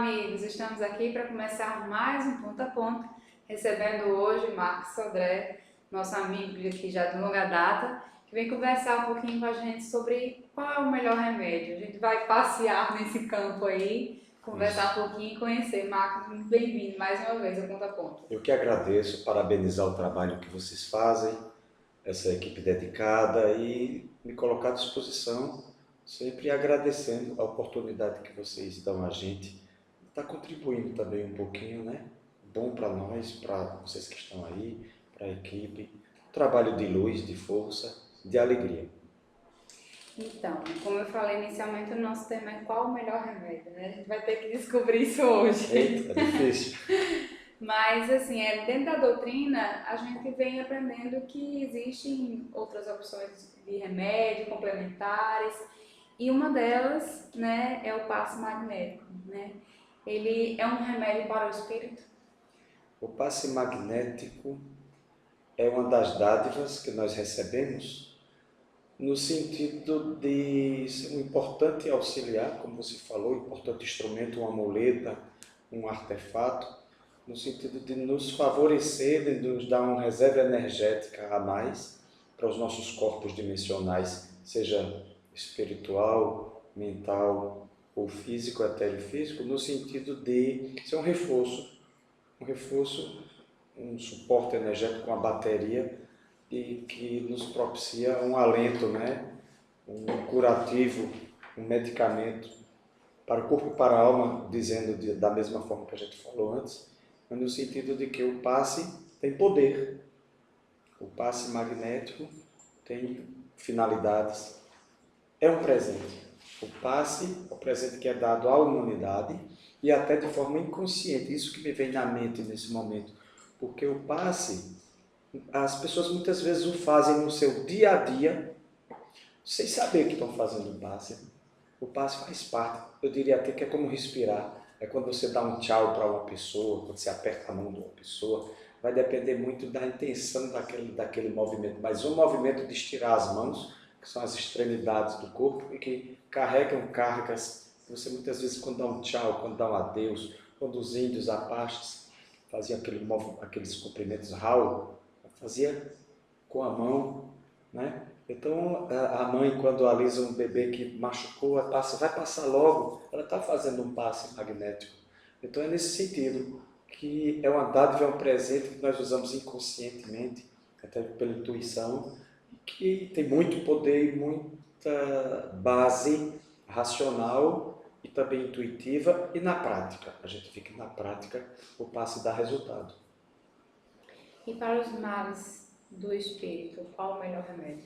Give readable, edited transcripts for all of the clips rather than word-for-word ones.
amigos, estamos aqui para começar mais um Ponto a Ponto, recebendo hoje Marcos Sodré, nosso amigo aqui já de longa data, que vem conversar um pouquinho com a gente sobre qual é o melhor remédio. A gente vai passear nesse campo aí, conversar um pouquinho e conhecer. Marcos, muito bem-vindo mais uma vez ao Ponto a Ponto. Eu que agradeço, parabenizar o trabalho que vocês fazem, essa equipe dedicada e me colocar à disposição, sempre agradecendo a oportunidade que vocês dão a gente. Está contribuindo também um pouquinho, né? Bom para nós, para vocês que estão aí, para a equipe. Trabalho de luz, de força, de alegria. Então, como eu falei inicialmente, o nosso tema é qual o melhor remédio, né? A gente vai ter que descobrir isso hoje. Eita, é difícil. Mas, assim, dentro da doutrina, a gente vem aprendendo que existem outras opções de remédio, complementares, e uma delas, né, é o passe magnético, né? Ele é um remédio para o espírito? O passe magnético é uma das dádivas que nós recebemos no sentido de ser um importante auxiliar, como você falou, um importante instrumento, uma muleta, um artefato, no sentido de nos favorecer, de nos dar uma reserva energética a mais para os nossos corpos dimensionais, seja espiritual, mental ou físico, etéreo-físico, no sentido de ser um reforço, um suporte energético, uma bateria e que nos propicia um alento, né? Um curativo, um medicamento para o corpo e para a alma, dizendo da mesma forma que a gente falou antes, mas no sentido de que o passe tem poder. O passe magnético tem finalidades. É um presente. O passe é um presente que é dado à humanidade e até de forma inconsciente. Isso que me vem na mente nesse momento. Porque o passe, as pessoas muitas vezes o fazem no seu dia a dia, sem saber que estão fazendo o passe. O passe faz parte. Eu diria até que é como respirar. É quando você dá um tchau para uma pessoa, quando você aperta a mão de uma pessoa. Vai depender muito da intenção daquele movimento. Mas um movimento de estirar as mãos, que são as extremidades do corpo, e que carregam cargas. Você muitas vezes, quando dá um tchau, quando dá um adeus, quando os índios Apaches faziam aqueles cumprimentos Raul, fazia com a mão, né? Então, a mãe, quando alisa um bebê que machucou, vai passar logo, ela está fazendo um passe magnético. Então, é nesse sentido que é uma dádiva, é um presente que nós usamos inconscientemente, até pela intuição, que tem muito poder e muita base racional e também intuitiva e na prática. A gente vê que na prática o passe dá resultado. E para os males do espírito, qual o melhor remédio?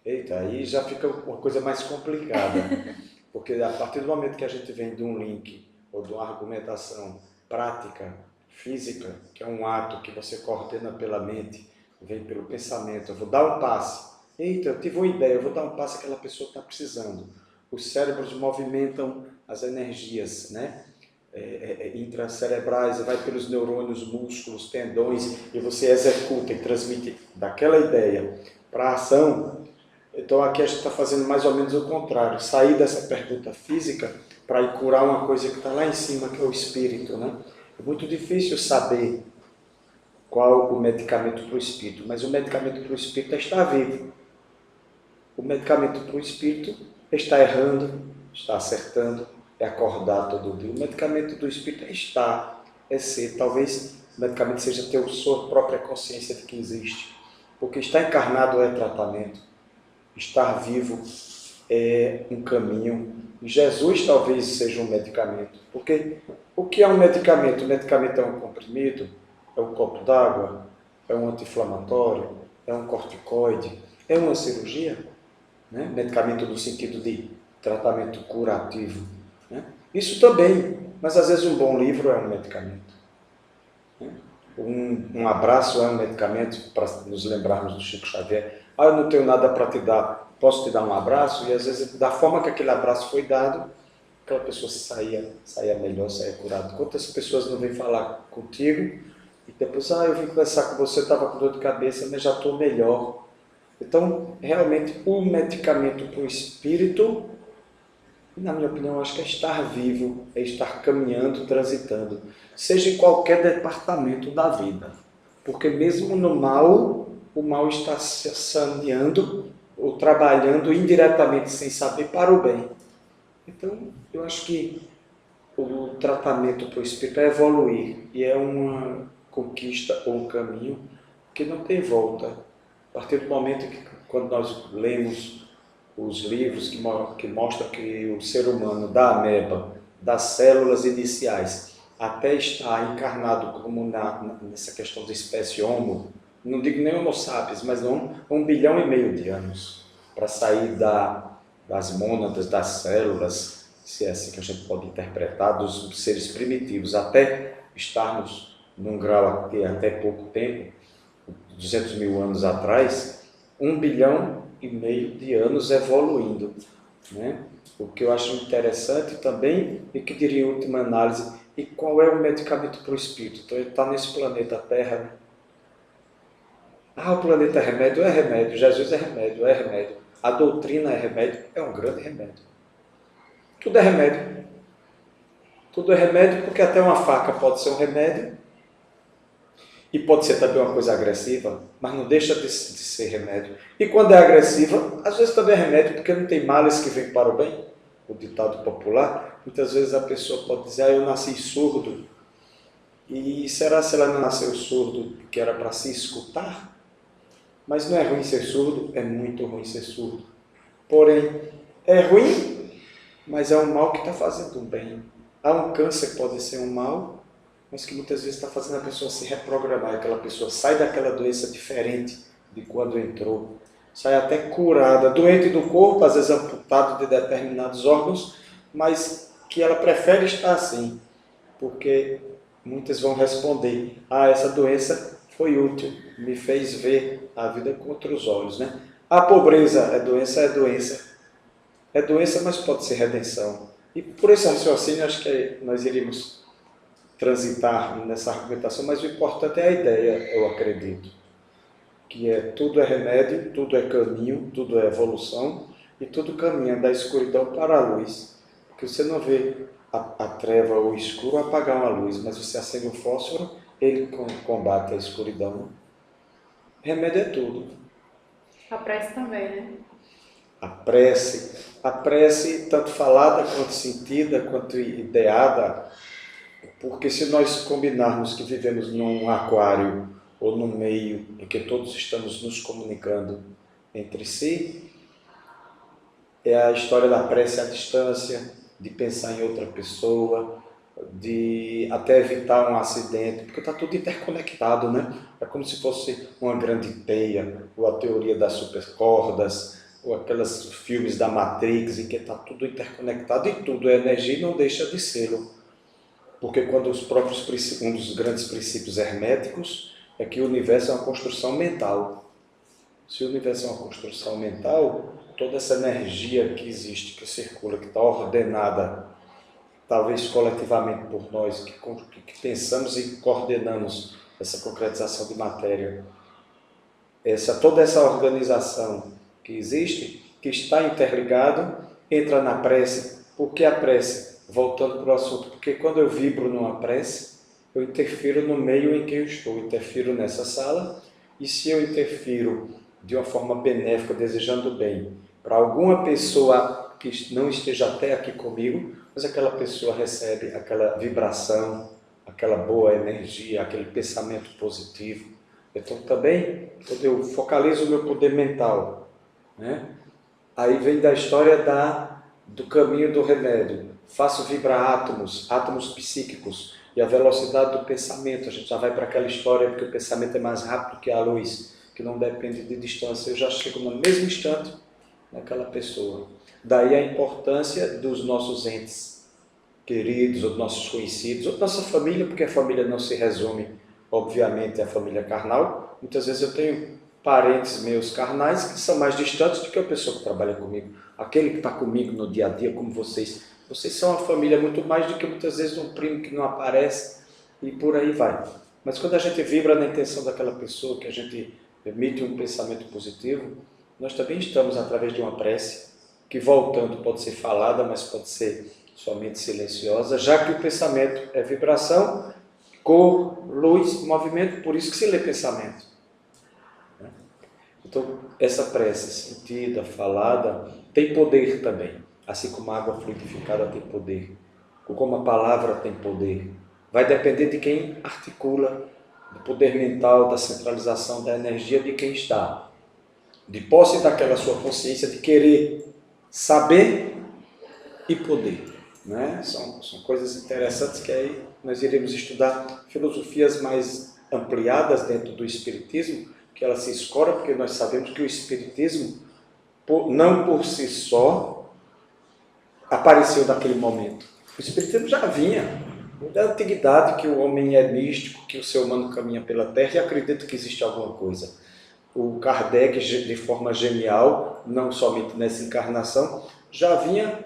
Eita, aí já fica uma coisa mais complicada, porque a partir do momento que a gente vem de um link ou de uma argumentação prática, física, que é um ato que você coordena pela mente, vem pelo pensamento, eu vou dar um passe. Eita, eu tive uma ideia, eu vou dar um passe que aquela pessoa está precisando. Os cérebros movimentam as energias, né? Intracerebrais, vai pelos neurônios, músculos, tendões, e você executa e transmite daquela ideia para a ação. Então aqui a gente está fazendo mais ou menos o contrário, sair dessa pergunta física para ir curar uma coisa que está lá em cima, que é o espírito, né? É muito difícil saber qual o medicamento para o espírito, mas o medicamento para o espírito é estar vivo. O medicamento para o espírito é estar errando, está acertando, é acordar todo dia. O medicamento do espírito é estar, é ser. Talvez o medicamento seja ter a sua própria consciência de que existe. Porque estar encarnado é tratamento. Estar vivo é um caminho. Jesus talvez seja um medicamento. Porque o que é um medicamento? O medicamento é um comprimido, é um copo d'água, é um anti-inflamatório, é um corticoide, é uma cirurgia. Né? Medicamento no sentido de tratamento curativo. Né? Isso também, mas às vezes um bom livro é um medicamento. Né? Um abraço é um medicamento para nos lembrarmos do Chico Xavier. Ah, eu não tenho nada para te dar, posso te dar um abraço? E às vezes, da forma que aquele abraço foi dado, aquela pessoa saía melhor, saía curada. Quantas pessoas não vêm falar contigo e depois, eu vim conversar com você, estava com dor de cabeça, mas já estou melhor. Então, realmente, o medicamento para o espírito Na minha opinião, eu acho que é estar vivo, é estar caminhando, transitando, seja em qualquer departamento da vida. Porque mesmo no mal, o mal está se saneando ou trabalhando indiretamente sem saber para o bem. Então, eu acho que o tratamento para o espírito é evoluir e é uma conquista ou um caminho que não tem volta. A partir do momento que, quando nós lemos os livros que mostram que o ser humano, da ameba, das células iniciais, até estar encarnado como nessa questão da espécie Homo, não digo nem Homo sapiens, mas 1,5 bilhão de anos, para sair das mônadas, das células, se é assim que a gente pode interpretar, dos seres primitivos, até estarmos num grau que até pouco tempo, 200 mil anos atrás, 1,5 bilhão de anos evoluindo, né? O que eu acho interessante também, e que diria em última análise, e qual é o medicamento para o espírito? Então ele está nesse planeta Terra, né? Ah, o planeta é remédio, Jesus é remédio, a doutrina é remédio, é um grande remédio. Tudo é remédio. Tudo é remédio porque até uma faca pode ser um remédio e pode ser também uma coisa agressiva, mas não deixa de ser remédio. E quando é agressiva, às vezes também é remédio porque não tem males que vêm para o bem. O ditado popular, muitas vezes a pessoa pode dizer, eu nasci surdo. E será se ela não nasceu surdo que era para se escutar? Mas não é ruim ser surdo, é muito ruim ser surdo. Porém, é ruim, mas é um mal que está fazendo um bem. Há um câncer que pode ser um mal, mas que muitas vezes está fazendo a pessoa se reprogramar. Aquela pessoa sai daquela doença diferente de quando entrou. Sai até curada, doente do corpo, às vezes amputado de determinados órgãos, mas que ela prefere estar assim, porque muitas vão responder, essa doença foi útil, me fez ver a vida com outros olhos, né? A pobreza é doença, é doença. É doença, mas pode ser redenção. E por esse raciocínio, acho que nós iríamos transitar nessa argumentação, mas o importante é a ideia, eu acredito, que tudo é remédio, tudo é caminho, tudo é evolução, e tudo caminha da escuridão para a luz. Porque você não vê a treva ou o escuro apagar uma luz, mas você acende um fósforo, ele combate a escuridão. Remédio é tudo. A prece também, né? A prece tanto falada quanto sentida, quanto ideada, porque se nós combinarmos que vivemos num aquário ou num meio em que todos estamos nos comunicando entre si, é a história da prece à distância, de pensar em outra pessoa, de até evitar um acidente, porque está tudo interconectado, né? É como se fosse uma grande teia, ou a teoria das supercordas, ou aqueles filmes da Matrix, em que está tudo interconectado e tudo é energia e não deixa de ser. Porque quando um dos grandes princípios herméticos é que o universo é uma construção mental. Se o universo é uma construção mental, toda essa energia que existe, que circula, que está ordenada, talvez coletivamente por nós, que pensamos e coordenamos essa concretização de matéria, toda essa organização que existe, que está interligado, entra na prece. Por que a prece? Voltando para o assunto, porque quando eu vibro numa prece, eu interfiro no meio em que eu estou, interfiro nessa sala, e se eu interfiro de uma forma benéfica, desejando bem, para alguma pessoa que não esteja até aqui comigo, mas aquela pessoa recebe aquela vibração, aquela boa energia, aquele pensamento positivo. Então também, quando eu focalizo o meu poder mental, né? Aí vem da história do caminho do remédio. Faço vibrar átomos psíquicos, e a velocidade do pensamento, a gente já vai para aquela história, porque o pensamento é mais rápido que a luz, que não depende de distância, eu já chego no mesmo instante naquela pessoa. Daí a importância dos nossos entes queridos, ou dos nossos conhecidos, ou da nossa família, porque a família não se resume, obviamente, à família carnal. Muitas vezes eu tenho parentes meus carnais que são mais distantes do que a pessoa que trabalha comigo. Aquele que está comigo no dia a dia, como vocês. Vocês são uma família muito mais do que muitas vezes um primo que não aparece, e por aí vai. Mas quando a gente vibra na intenção daquela pessoa, que a gente emite um pensamento positivo, nós também estamos, através de uma prece, que voltando pode ser falada, mas pode ser somente silenciosa, já que o pensamento é vibração, cor, luz, movimento, por isso que se lê pensamento. Então, essa prece sentida, falada, tem poder também, assim como a água fluidificada tem poder, como a palavra tem poder. Vai depender de quem articula, do poder mental, da centralização da energia de quem está, de posse daquela sua consciência de querer saber e poder. Né? São coisas interessantes que aí nós iremos estudar filosofias mais ampliadas dentro do Espiritismo, que ela se escora, porque nós sabemos que o Espiritismo, não por si só, apareceu naquele momento. O Espiritismo já vinha da antiguidade, que o homem é místico, que o ser humano caminha pela Terra e acredita que existe alguma coisa. O Kardec, de forma genial, não somente nessa encarnação, já vinha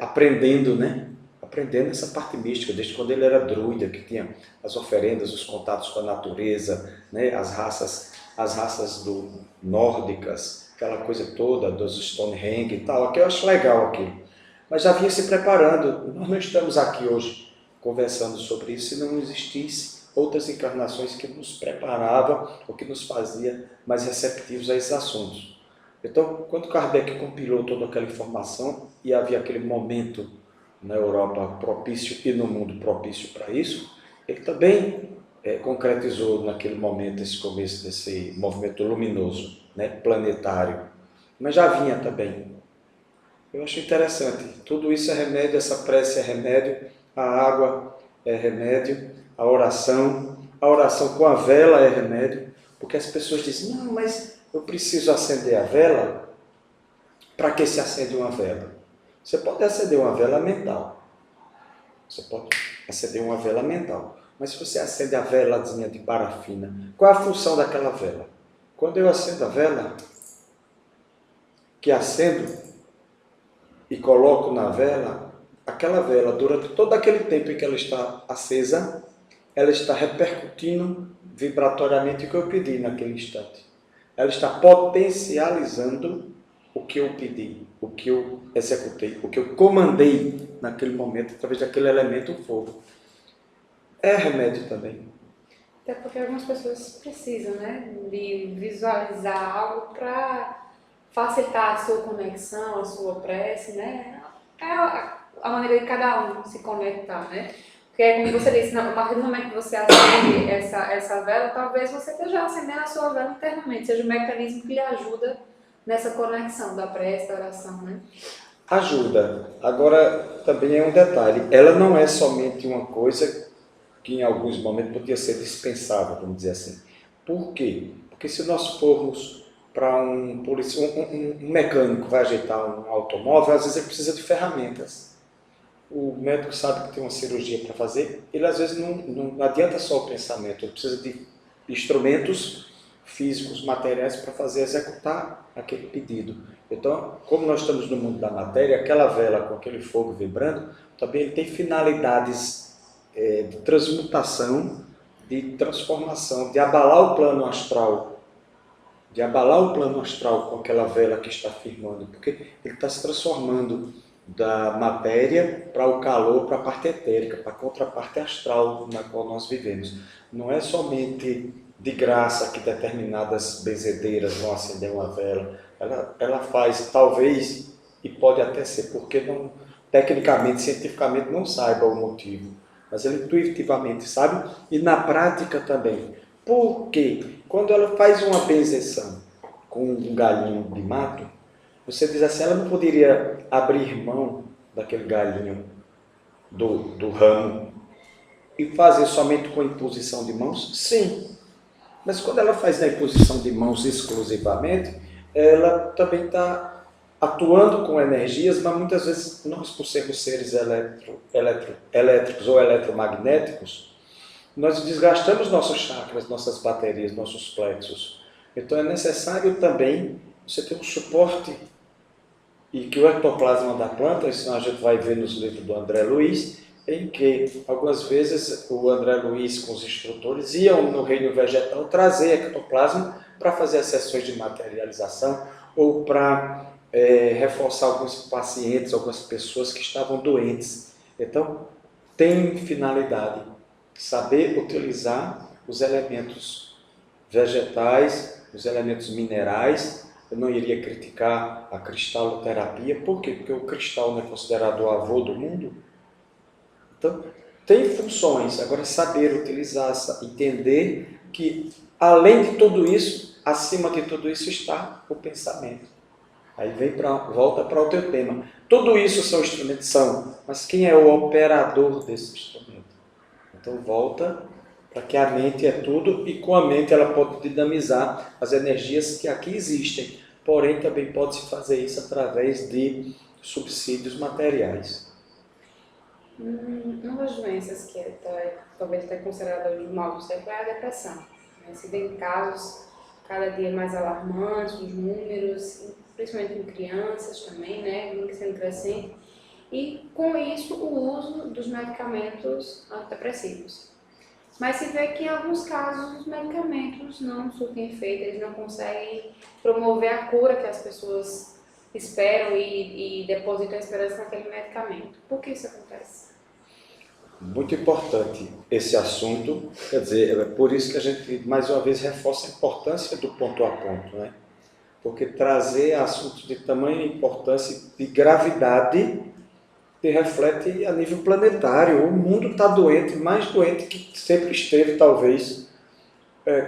aprendendo, né? Aprendendo essa parte mística, desde quando ele era druida, que tinha as oferendas, os contatos com a natureza, né? As raças nórdicas, aquela coisa toda, dos Stonehenge e tal, que eu acho legal aquilo. Mas já vinha se preparando. Nós não estamos aqui hoje conversando sobre isso se não existisse outras encarnações que nos preparavam ou que nos fazia mais receptivos a esses assuntos. Então, quando Kardec compilou toda aquela informação e havia aquele momento na Europa propício e no mundo propício para isso, ele também concretizou naquele momento esse começo desse movimento luminoso, né, planetário. Mas já vinha também. Eu acho interessante. Tudo isso é remédio, essa prece é remédio, a água é remédio, a oração com a vela é remédio, porque as pessoas dizem, não, mas eu preciso acender a vela. Para que se acende uma vela? Você pode acender uma vela mental. Você pode acender uma vela mental. Mas se você acende a velazinha de parafina, qual é a função daquela vela? Quando eu acendo a vela, que acendo e coloco na vela, aquela vela, durante todo aquele tempo em que ela está acesa, ela está repercutindo vibratoriamente o que eu pedi naquele instante. Ela está potencializando o que eu pedi, o que eu executei, o que eu comandei naquele momento, através daquele elemento, o fogo. É remédio também. Até porque algumas pessoas precisam, né, de visualizar algo para facilitar a sua conexão, a sua prece, né? É a maneira de cada um se conectar, né? Porque, como você disse, a partir do momento que você acende essa vela, talvez você esteja acendendo a sua vela internamente, seja um mecanismo que lhe ajuda nessa conexão da prece, da oração, né? Ajuda. Agora, também é um detalhe, ela não é somente uma coisa que em alguns momentos podia ser dispensável, vamos dizer assim. Por quê? Porque se nós formos para um mecânico que vai ajeitar um automóvel, às vezes ele precisa de ferramentas. O médico sabe que tem uma cirurgia para fazer, ele às vezes não adianta só o pensamento, ele precisa de instrumentos físicos, materiais para executar aquele pedido. Então, como nós estamos no mundo da matéria, aquela vela com aquele fogo vibrando, também ele tem finalidades de transmutação, de transformação, de abalar o plano astral, com aquela vela que está firmando, porque ele está se transformando da matéria para o calor, para a parte etérica, para a contraparte astral na qual nós vivemos. Não é somente de graça que determinadas benzedeiras vão acender uma vela. Ela faz, talvez, e pode até ser, porque não, tecnicamente, cientificamente, não saiba o motivo, mas ela intuitivamente sabe, e na prática também. Por quê? Quando ela faz uma benzeção com um galinho de mato, você diz assim, ela não poderia abrir mão daquele galinho do ramo e fazer somente com imposição de mãos? Sim. Mas quando ela faz na imposição de mãos exclusivamente, ela também está atuando com energias, mas muitas vezes nós, por sermos seres elétricos ou eletromagnéticos, nós desgastamos nossos chakras, nossas baterias, nossos plexos. Então é necessário também você ter um suporte, e que o ectoplasma da planta, isso a gente vai ver nos livros do André Luiz, em que algumas vezes o André Luiz com os instrutores iam no reino vegetal trazer ectoplasma para fazer as sessões de materialização ou para reforçar alguns pacientes, algumas pessoas que estavam doentes. Então, tem finalidade saber utilizar os elementos vegetais, os elementos minerais. Eu não iria criticar a cristaloterapia. Por quê? Porque o cristal não é considerado o avô do mundo. Então, tem funções. Agora, saber utilizar, entender que, além de tudo isso, acima de tudo isso está o pensamento. Aí volta para o teu tema. Tudo isso são instrumentos, mas quem é o operador desse instrumento? Então, volta para que a mente é tudo, e com a mente ela pode dinamizar as energias que aqui existem. Porém, também pode-se fazer isso através de subsídios materiais. Uma das doenças que talvez até considerada de mal do século é a depressão. Né? Se vê casos cada dia mais alarmantes, os números, principalmente em crianças também, né, sendo crescente, e com isso o uso dos medicamentos antidepressivos. Mas se vê que em alguns casos os medicamentos não surtem efeito, eles não conseguem promover a cura que as pessoas esperam e depositam a esperança naquele medicamento. Por que isso acontece? Muito importante esse assunto, quer dizer, é por isso que a gente mais uma vez reforça a importância do ponto a ponto, né? Porque trazer assuntos de tamanha importância e de gravidade que reflete a nível planetário. O mundo está doente, mais doente que sempre esteve, talvez.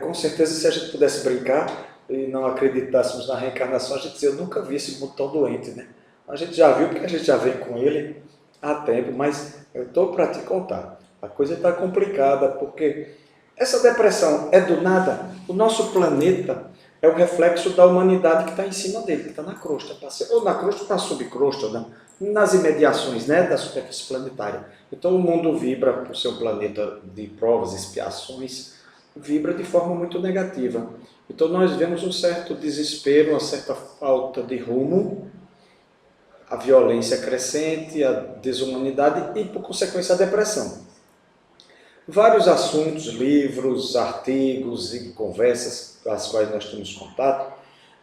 Com certeza, se a gente pudesse brincar e não acreditássemos na reencarnação, a gente dizia, eu nunca vi esse mundo tão doente, né? A gente já viu, porque a gente já vem com ele há tempo, mas eu estou para te contar. A coisa está complicada, porque essa depressão é do nada. O nosso planeta é o reflexo da humanidade que está em cima dele, que está na crosta, ou na crosta ou na subcrosta, ou nas imediações, né, da superfície planetária. Então o mundo vibra por ser um planeta de provas, expiações, vibra de forma muito negativa. Então nós vemos um certo desespero, uma certa falta de rumo, a violência crescente, a desumanidade e, por consequência, a depressão. Vários assuntos, livros, artigos e conversas às quais nós temos contato,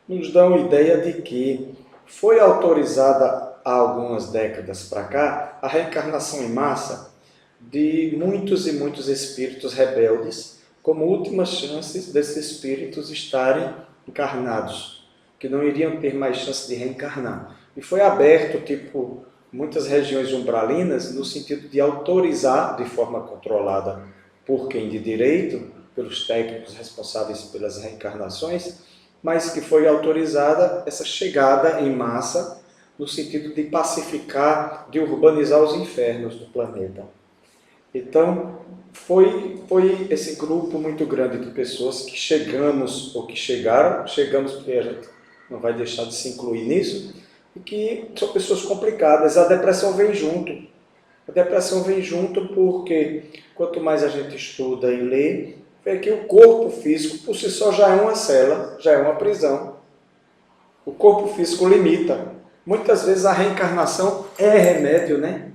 nos dão ideia de que foi autorizada há algumas décadas para cá a reencarnação em massa de muitos e muitos espíritos rebeldes, como últimas chances desses espíritos estarem encarnados, que não iriam ter mais chance de reencarnar. E foi aberto, muitas regiões umbralinas, no sentido de autorizar, de forma controlada por quem de direito, pelos técnicos responsáveis pelas reencarnações, mas que foi autorizada essa chegada em massa, no sentido de pacificar, de urbanizar os infernos do planeta. Então, foi esse grupo muito grande de pessoas que chegamos, ou que chegamos porque a gente não vai deixar de se incluir nisso, e que são pessoas complicadas. A depressão vem junto. A depressão vem junto porque quanto mais a gente estuda e lê, vê que o corpo físico por si só já é uma cela, já é uma prisão. O corpo físico limita. Muitas vezes a reencarnação é remédio, né?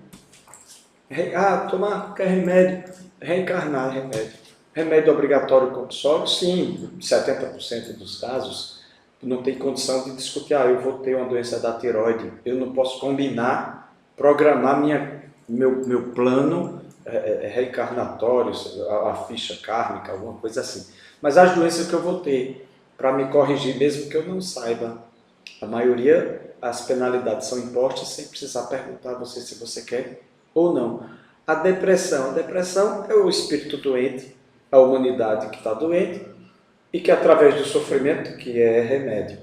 Tomar qualquer remédio, reencarnar é remédio. Remédio obrigatório compulsório, sim, 70% dos casos. Não tem condição de discutir, eu vou ter uma doença da tireoide, eu não posso combinar, programar meu plano reencarnatório, a ficha kármica, alguma coisa assim. Mas as doenças que eu vou ter, para me corrigir, mesmo que eu não saiba, a maioria, as penalidades são impostas sem precisar perguntar a você se você quer ou não. A depressão é o espírito doente, a humanidade que está doente, e que através do sofrimento, que é remédio.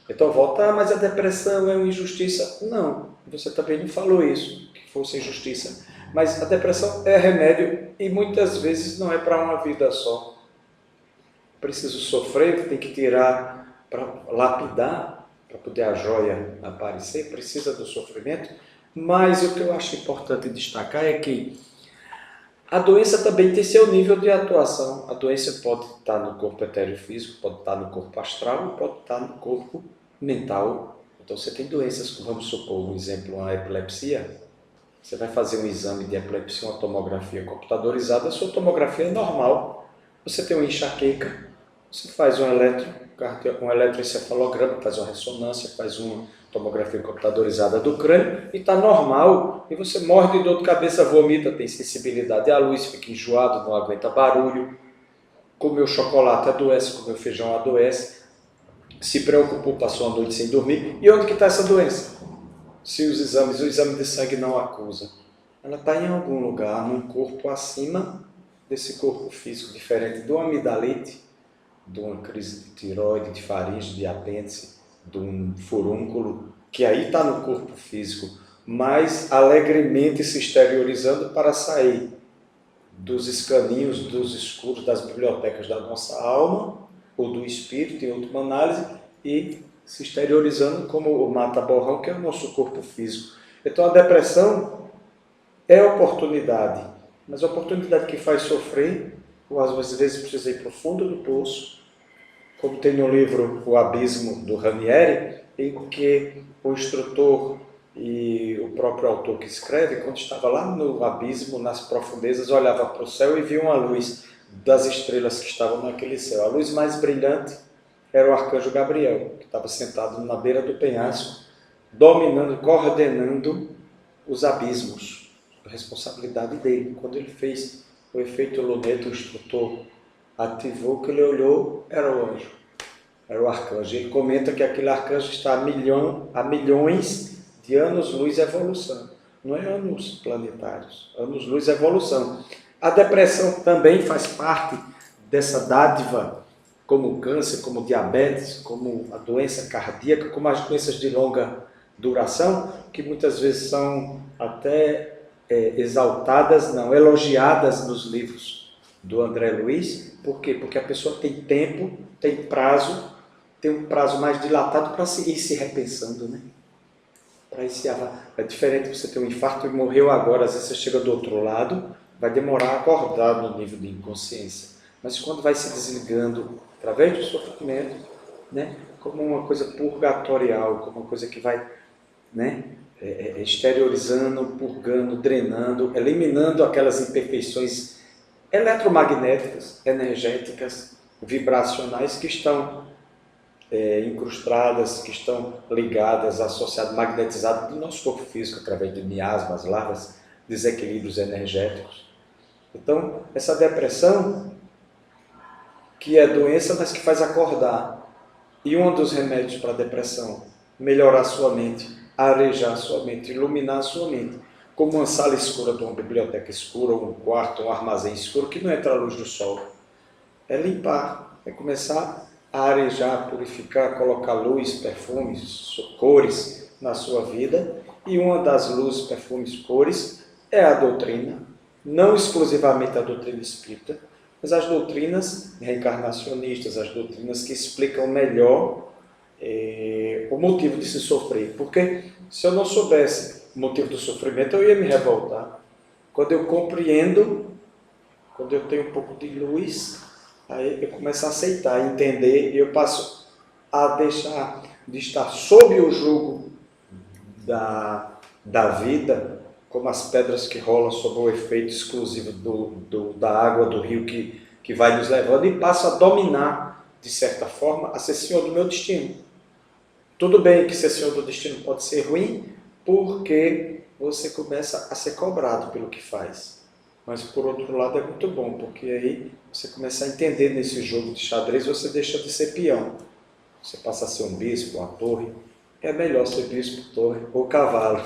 Então volta, mas a depressão é uma injustiça. Não, você também não falou isso, que fosse injustiça. Mas a depressão é remédio e muitas vezes não é para uma vida só. Preciso sofrer, tem que tirar para lapidar, para poder a joia aparecer, precisa do sofrimento. Mas o que eu acho importante destacar é que a doença também tem seu nível de atuação. A doença pode estar no corpo etéreo-físico, pode estar no corpo astral, pode estar no corpo mental. Então você tem doenças, vamos supor um exemplo, a epilepsia. Você vai fazer um exame de epilepsia, uma tomografia computadorizada, a sua tomografia é normal. Você tem uma enxaqueca, você faz um eletroencefalograma, faz uma ressonância, faz um tomografia computadorizada do crânio, e está normal, e você morre de dor de cabeça, vomita, tem sensibilidade à luz, fica enjoado, não aguenta barulho, comeu chocolate adoece, comeu feijão adoece, se preocupou, passou a noite sem dormir. E onde que está essa doença? Se o exame de sangue não acusa. Ela está em algum lugar, num corpo acima desse corpo físico, diferente de uma amidalite, de uma crise de tireoide, de faringe, de apêndice, de um furúnculo, que aí está no corpo físico, mas alegremente se exteriorizando para sair dos escaninhos, dos escuros, das bibliotecas da nossa alma, ou do espírito, em última análise, e se exteriorizando como o mata-borrão, que é o nosso corpo físico. Então a depressão é oportunidade, mas a oportunidade que faz sofrer, ou às vezes precisa ir para o fundo do poço, como tem no livro O Abismo, do Ranieri, em que o instrutor e o próprio autor que escreve, quando estava lá no abismo, nas profundezas, olhava para o céu e via uma luz das estrelas que estavam naquele céu. A luz mais brilhante era o arcanjo Gabriel, que estava sentado na beira do penhasco, dominando, coordenando os abismos. A responsabilidade dele. Quando ele fez o efeito luneta, o instrutor ativou, que ele olhou, era o anjo, era o arcanjo. Ele comenta que aquele arcanjo está a milhões de anos-luz evolução. Não é anos planetários, anos-luz evolução. A depressão também faz parte dessa dádiva, como o câncer, como o diabetes, como a doença cardíaca, como as doenças de longa duração, que muitas vezes são até exaltadas, não, elogiadas nos livros do André Luiz. Por quê? Porque a pessoa tem tempo, tem um prazo mais dilatado para ir se repensando, né? É diferente você ter um infarto e morreu agora, às vezes você chega do outro lado, vai demorar a acordar no nível de inconsciência. Mas quando vai se desligando através do sofrimento, né, como uma coisa purgatorial, como uma coisa que vai, né, exteriorizando, purgando, drenando, eliminando aquelas imperfeições eletromagnéticas, energéticas, vibracionais que estão incrustadas, que estão ligadas, associadas, magnetizadas do nosso corpo físico através de miasmas, larvas, desequilíbrios energéticos. Então, essa depressão, que é doença, mas que faz acordar. E um dos remédios para a depressão, melhorar sua mente, arejar sua mente, iluminar sua mente. Como uma sala escura de uma biblioteca escura, um quarto, um armazém escuro, que não entra a luz do sol. É limpar, é começar a arejar, purificar, colocar luz, perfumes, cores na sua vida. E uma das luzes, perfumes, cores é a doutrina, não exclusivamente a doutrina espírita, mas as doutrinas reencarnacionistas, as doutrinas que explicam melhor o motivo de se sofrer. Porque se eu não soubesse o motivo do sofrimento, eu ia me revoltar. Quando eu compreendo, quando eu tenho um pouco de luz, aí eu começo a aceitar, a entender, e eu passo a deixar de estar sob o jugo da vida, como as pedras que rolam sob o efeito exclusivo da água do rio que vai nos levando, e passo a dominar, de certa forma, a ser senhor do meu destino. Tudo bem que ser senhor do destino pode ser ruim, porque você começa a ser cobrado pelo que faz. Mas, por outro lado, é muito bom, porque aí você começa a entender nesse jogo de xadrez, você deixa de ser peão. Você passa a ser um bispo, uma torre. É melhor ser bispo, torre ou cavalo.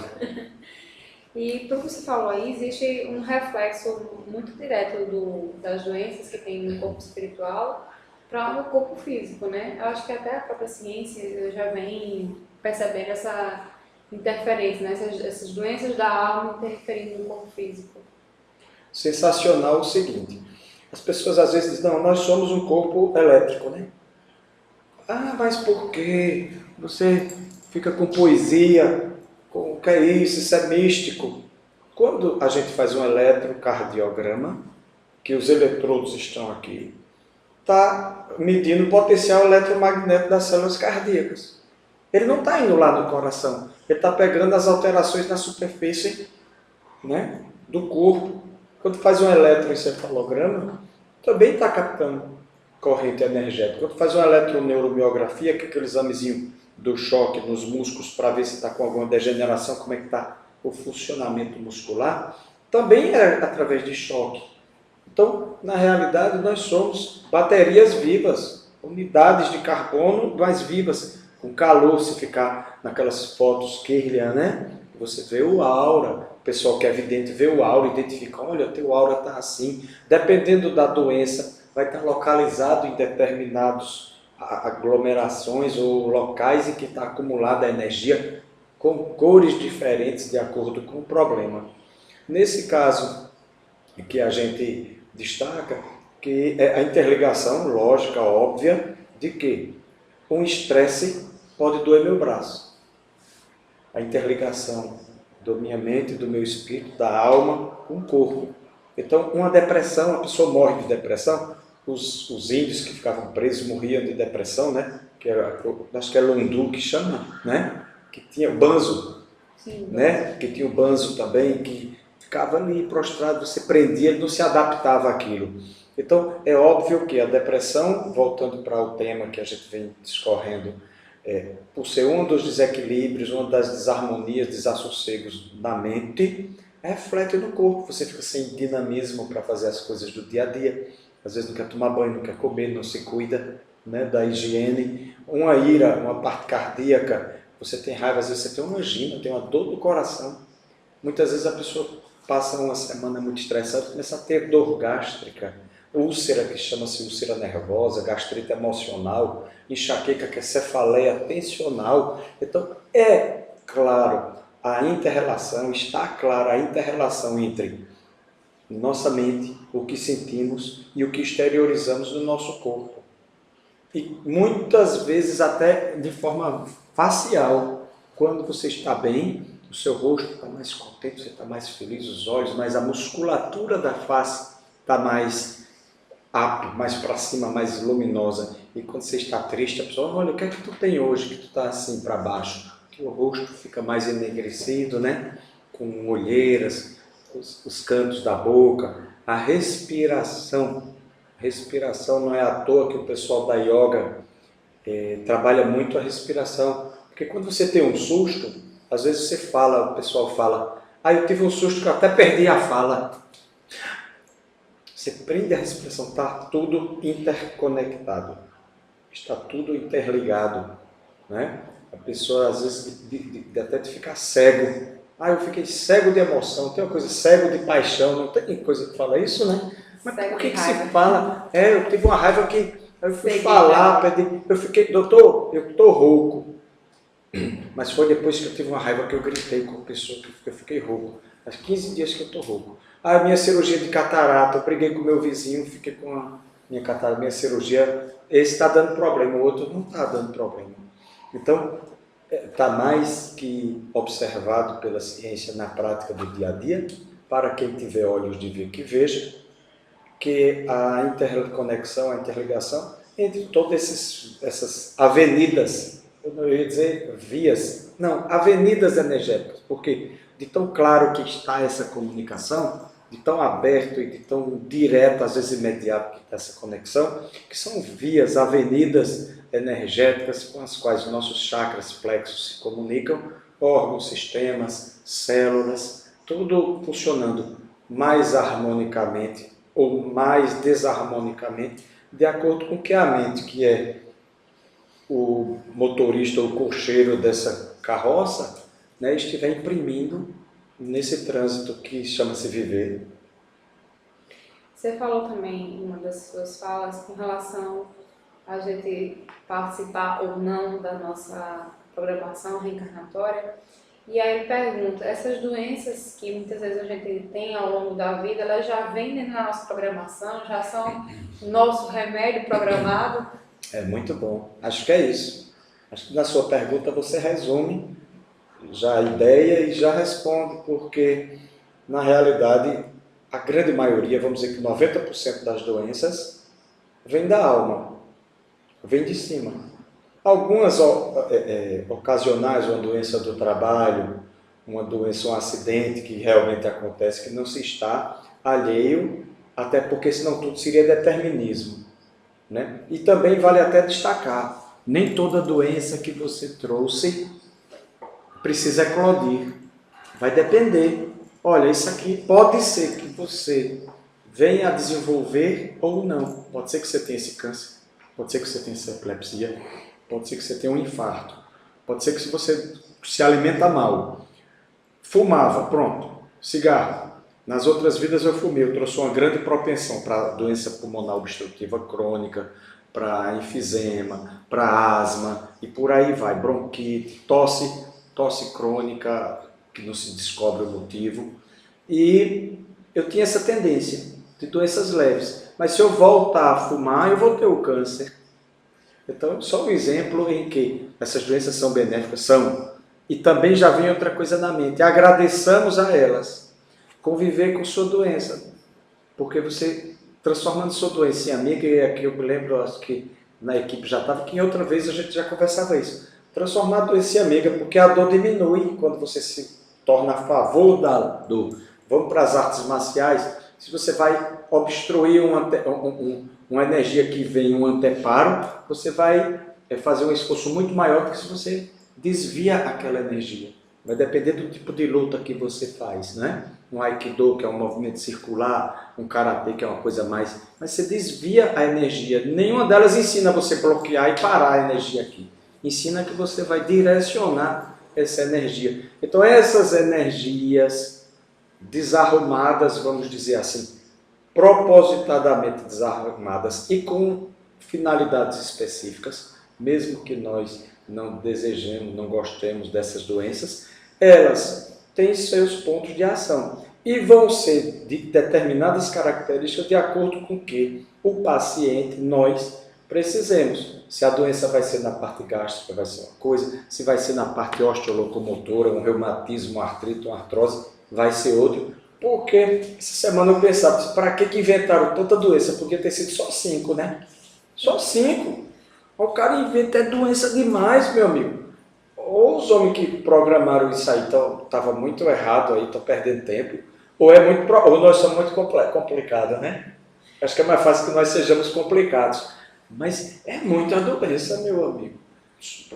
E, pelo que você falou aí, existe um reflexo muito direto das doenças que tem no corpo espiritual para o corpo físico, né? Eu acho que até a própria ciência já vem percebendo essa interferência, né? Essas doenças da alma interferindo no corpo físico. Sensacional o seguinte, as pessoas às vezes dizem, não, nós somos um corpo elétrico, né? Ah, mas por quê? Você fica com poesia, com o que é isso? Isso é místico. Quando a gente faz um eletrocardiograma, que os eletrodos estão aqui, está medindo o potencial eletromagnético das células cardíacas. Ele não está indo lá no coração, ele está pegando as alterações na superfície, né, do corpo. Quando faz um eletroencefalograma, também está captando corrente energética. Quando faz uma eletroneuromiografia, que é aquele examezinho do choque nos músculos para ver se está com alguma degeneração, como é que está o funcionamento muscular, também é através de choque. Então, na realidade, nós somos baterias vivas, unidades de carbono mais vivas, com calor. Se ficar naquelas fotos Kirlian, né? Você vê o aura, o pessoal que é vidente vê o aura, identifica, olha, teu aura está assim. Dependendo da doença, vai estar localizado em determinados aglomerações ou locais em que está acumulada a energia, com cores diferentes de acordo com o problema. Nesse caso que a gente destaca, que é a interligação lógica, óbvia, de que um estresse pode doer meu braço. A interligação da minha mente, do meu espírito, da alma com o corpo. Então, uma depressão, a pessoa morre de depressão, os índios que ficavam presos morriam de depressão, né? Que era, acho que é Lundu que chama, né? Que tinha o banzo, sim, né? Que tinha o banzo também, que ficava ali prostrado, você prendia, ele não se adaptava àquilo. Então, é óbvio que a depressão, voltando para o tema que a gente vem discorrendo, por ser um dos desequilíbrios, uma das desarmonias, desassossegos da mente, reflete no corpo. Você fica sem dinamismo para fazer as coisas do dia a dia. Às vezes não quer tomar banho, não quer comer, não se cuida, né, da higiene. Uma ira, uma parte cardíaca, você tem raiva, às vezes você tem uma angina, tem uma dor no coração. Muitas vezes a pessoa passa uma semana muito estressada, começa a ter dor gástrica, úlcera, que chama-se úlcera nervosa, gastrite emocional, enxaqueca, que é cefaleia tensional. Então, é claro a inter-relação, está clara a inter-relação entre nossa mente, o que sentimos e o que exteriorizamos no nosso corpo. E muitas vezes até de forma facial. Quando você está bem, o seu rosto está mais contente, você está mais feliz, os olhos, mas a musculatura da face está mais up, mais para cima, mais luminosa. E quando você está triste, a pessoa, olha, o que é que tu tem hoje que tu está assim para baixo? Que o rosto fica mais enegrecido, né? Com olheiras, os cantos da boca, a respiração. Respiração não é à toa que o pessoal da yoga trabalha muito a respiração. Porque quando você tem um susto, às vezes você fala, o pessoal fala, eu tive um susto que eu até perdi a fala. Você prende a respiração, está tudo interconectado, está tudo interligado, né? A pessoa às vezes até de ficar cego. Eu fiquei cego de emoção, tem uma coisa, cego de paixão, não tem coisa que fala isso, né? Mas por que se fala? Eu tive uma raiva que eu fui falar, eu fiquei, doutor, eu estou rouco. Mas foi depois que eu tive uma raiva que eu gritei com a pessoa, que eu fiquei rouco. Faz 15 dias que eu estou rouco. A minha cirurgia de catarata, eu briguei com o meu vizinho, fiquei com a minha catarata, minha cirurgia, esse está dando problema, o outro não está dando problema. Então, está mais que observado pela ciência na prática do dia a dia, para quem tiver olhos de ver que veja, que a interconexão, a interligação entre todas essas avenidas, eu não ia dizer vias, não, avenidas energéticas, porque de tão claro que está essa comunicação, de tão aberto e de tão direto, às vezes imediato que está essa conexão, que são vias, avenidas energéticas com as quais nossos chakras plexos se comunicam, órgãos, sistemas, células, tudo funcionando mais harmonicamente ou mais desarmonicamente, de acordo com que a mente, que é o motorista ou cocheiro dessa carroça, né, estiver imprimindo nesse trânsito que chama-se viver. Você falou também em uma das suas falas com relação a gente participar ou não da nossa programação reencarnatória. E aí ele pergunta, essas doenças que muitas vezes a gente tem ao longo da vida, elas já vêm dentro da nossa programação, já são nosso remédio programado? É muito bom. Acho que é isso. Acho que na sua pergunta você resume já a ideia e já responde, porque na realidade a grande maioria, vamos dizer que 90% das doenças vem da alma, vem de cima. Algumas ocasionais, uma doença do trabalho, uma doença, um acidente que realmente acontece, que não se está alheio, até porque senão tudo seria determinismo, né? E também vale até destacar, Nem toda doença que você trouxe precisa eclodir. Vai depender. Olha, isso aqui pode ser que você venha a desenvolver ou não. Pode ser que você tenha esse câncer, pode ser que você tenha essa epilepsia, pode ser que você tenha um infarto, pode ser que você se alimenta mal. Fumava, pronto. Cigarro. Nas outras vidas eu fumei, eu trouxe uma grande propensão para doença pulmonar obstrutiva crônica, para enfisema, para asma e por aí vai, bronquite, tosse crônica, que não se descobre o motivo. E eu tinha essa tendência de doenças leves, mas se eu voltar a fumar, eu vou ter o câncer. Então, só um exemplo em que essas doenças são benéficas, são. E também já vem outra coisa na mente, agradeçamos a elas. Conviver com sua doença, porque você transformando sua doença em amiga, e aqui eu me lembro, acho que na equipe já estava, que em outra vez a gente já conversava isso, transformar a doença em amiga, porque a dor diminui quando você se torna a favor da dor. Vamos para as artes marciais, se você vai obstruir uma energia que vem, um anteparo, você vai fazer um esforço muito maior do que se você desvia aquela energia. Vai depender do tipo de luta que você faz, né? Um aikido, que é um movimento circular, um karatê, que é uma coisa mais... Mas você desvia a energia. Nenhuma delas ensina você a bloquear e parar a energia aqui. Ensina que você vai direcionar essa energia. Então essas energias desarrumadas, vamos dizer assim, propositadamente desarrumadas e com finalidades específicas, mesmo que nós não desejemos, não gostemos dessas doenças, elas têm seus pontos de ação e vão ser de determinadas características de acordo com que o paciente, nós, precisemos. Se a doença vai ser na parte gástrica, vai ser uma coisa, se vai ser na parte osteolocomotora, um reumatismo, uma artrite, uma artrose, vai ser outro. Porque essa semana eu pensava, para que inventaram tanta doença? Podia ter sido só 5, né? Só 5. O cara inventa doença demais, meu amigo. Ou os homens que programaram isso aí estavam muito errado aí, estão perdendo tempo, ou nós somos muito complicados, né? Acho que é mais fácil que nós sejamos complicados. Mas é muita doença, meu amigo.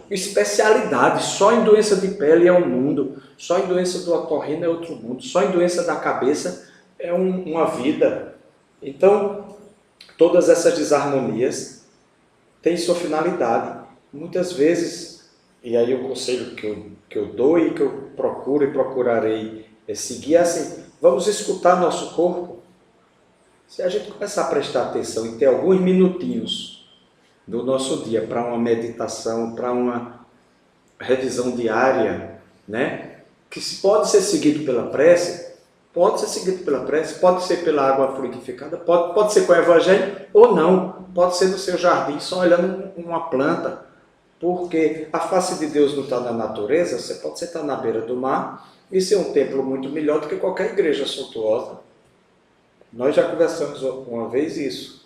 Especialidade, só em doença de pele é um mundo, só em doença do otorrino é outro mundo, só em doença da cabeça é uma vida. Então, todas essas desarmonias têm sua finalidade. Muitas vezes, e aí o conselho que eu dou e que eu procuro e procurarei seguir é assim, vamos escutar nosso corpo. Se a gente começar a prestar atenção e ter alguns minutinhos do nosso dia para uma meditação, para uma revisão diária, né? Que pode ser seguido pela prece, pode ser pela água fluidificada, pode ser com o evangelho ou não, pode ser no seu jardim, só olhando uma planta, porque a face de Deus não está na natureza, você pode estar na beira do mar e ser um templo muito melhor do que qualquer igreja suntuosa. Nós já conversamos uma vez isso.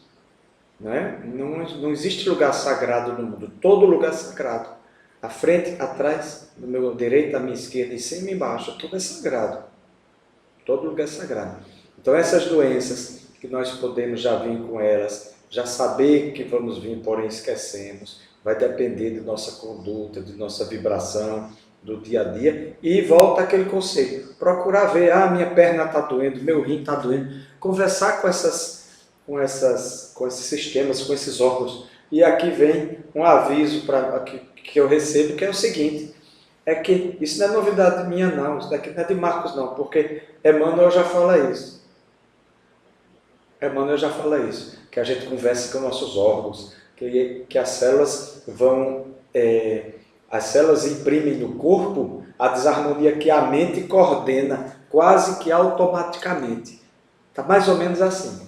Né? Não existe lugar sagrado no mundo, todo lugar é sagrado. À frente, atrás, do meu direito, à minha esquerda, em cima e embaixo, tudo é sagrado. Todo lugar é sagrado. Então essas doenças que nós podemos já vir com elas, já saber que vamos vir, porém esquecemos, vai depender de nossa conduta, de nossa vibração, do dia a dia. E volta aquele conselho, procurar ver, minha perna está doendo, meu rim está doendo, conversar com esses sistemas, com esses órgãos. E aqui vem um aviso que eu recebo, que é o seguinte, é que isso não é novidade minha não, isso daqui não é de Marcos não, porque Emmanuel já fala isso. Emmanuel já fala isso, que a gente conversa com nossos órgãos, que as células as células imprimem no corpo a desarmonia que a mente coordena, quase que automaticamente. Está mais ou menos assim.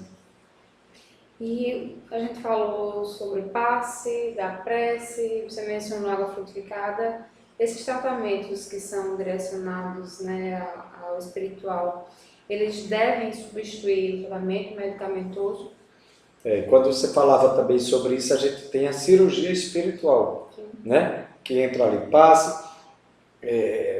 E a gente falou sobre o passe, da prece, você mencionou água frutificada. Esses tratamentos que são direcionados, né, ao espiritual, eles devem substituir o tratamento medicamentoso? Quando você falava também sobre isso, a gente tem a cirurgia espiritual, né? Que entra ali, passe.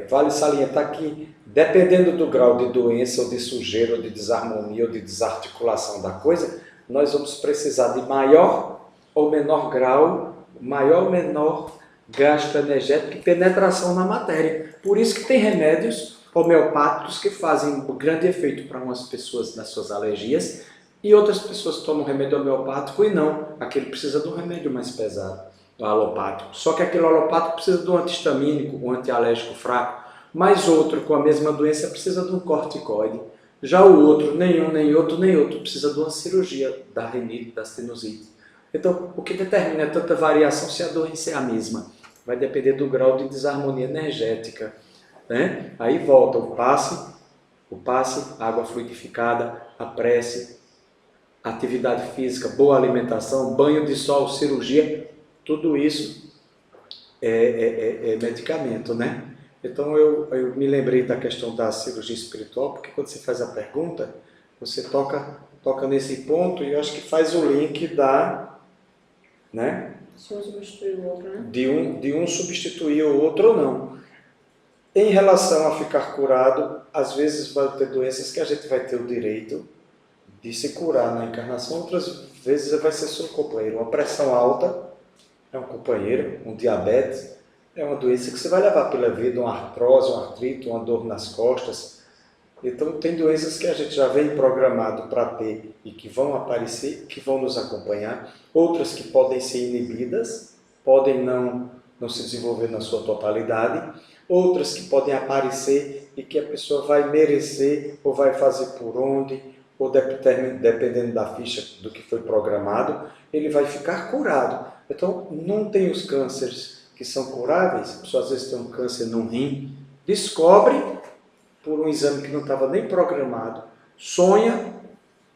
Vale salientar que, dependendo do grau de doença, ou de sujeira, ou de desarmonia, ou de desarticulação da coisa, nós vamos precisar de maior ou menor grau maior ou menor gasto energético e penetração na matéria. Por isso que tem remédios homeopáticos que fazem um grande efeito para umas pessoas nas suas alergias e outras pessoas tomam remédio homeopático e não. Aquele precisa de um remédio mais pesado, o alopático. Só que aquele alopático precisa de um antihistamínico, um antialérgico fraco, mas outro com a mesma doença precisa de um corticoide. Já o outro, nem outro, precisa de uma cirurgia da rinite, da sinusite. Então, o que determina tanta variação se a doença é a mesma? Vai depender do grau de desarmonia energética, né? Aí volta o passe, água fluidificada, a prece, atividade física, boa alimentação, banho de sol, cirurgia, tudo isso é medicamento, né? Então eu me lembrei da questão da cirurgia espiritual, porque quando você faz a pergunta, você toca nesse ponto e eu acho que faz o link né? Se um substitui o outro, né? De um substituir o outro ou não. Em relação a ficar curado, às vezes vai ter doenças que a gente vai ter o direito de se curar na encarnação, outras vezes vai ser seu companheiro. Uma pressão alta é um companheiro, um diabetes é uma doença que você vai levar pela vida, uma artrose, uma artrite, uma dor nas costas. Então tem doenças que a gente já vem programado para ter e que vão aparecer, que vão nos acompanhar. Outras que podem ser inibidas, podem não se desenvolver na sua totalidade. Outras que podem aparecer e que a pessoa vai merecer ou vai fazer por onde, ou dependendo da ficha do que foi programado, ele vai ficar curado. Então não tem os cânceres que são curáveis. A pessoa às vezes tem um câncer no rim, descobre por um exame que não estava nem programado, sonha,